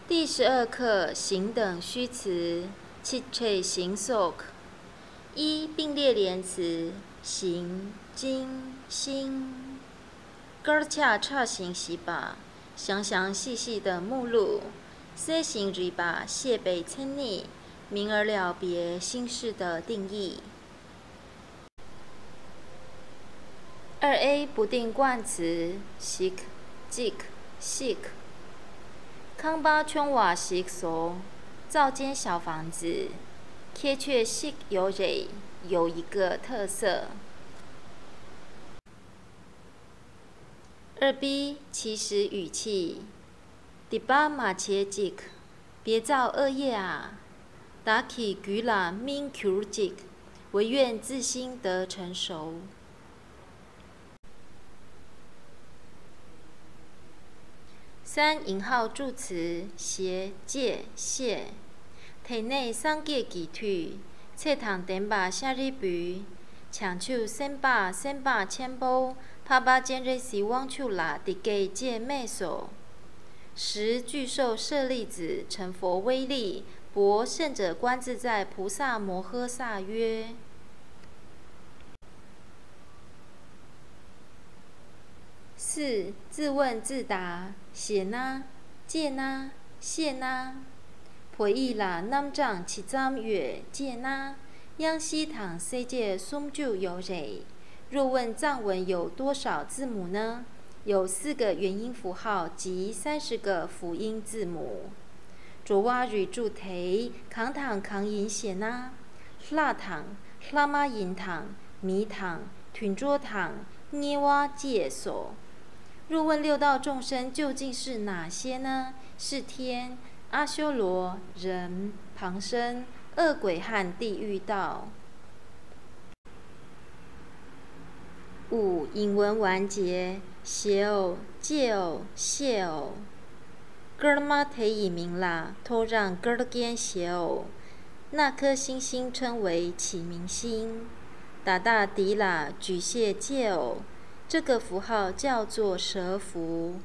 第12课形等虚词，七切形 sok。一、并列连词形、经、心。哥恰差形习吧，详详细细的目录。C 形 ri 吧，谢北称逆，明而了别心事的定义。2A 不定冠词 sik、jik、sik。康巴琼瓦 sik so， 灶间小房子。贴却 sik 有蕊，有一个特色。2B 祈使语气 ，Diba ma che jik， 别造恶业啊 ，Daki gula min kur jik， 唯愿自心得成熟。3引号助词携、借、谢。体内三界寄退，册堂电把下日肥，抢手先把千包，拍把尖锐时往手拉，伫家借妹所。10巨兽舍利子，成佛威力，博圣者观自在菩萨摩诃萨曰。4自问自答，写呐，借呐，谢呐。回忆啦，南藏七藏月借呐，央西堂世界松就有蕊。若问藏文有多少字母呢？有4个元音符号及30个辅音字母。卓哇语助提，扛糖扛银写呐，辣糖、辣妈银糖、米糖、吞桌糖、捏哇借所。若问6道众生究竟是哪些呢？是天、阿修罗、人、旁生、恶鬼和地狱道。5引文完结，携偶、借偶、谢偶。哥儿妈忒以名啦，托让哥儿间携偶。那颗星星称为启明星。打大迪啦，举谢借偶。这个符号叫做蛇符。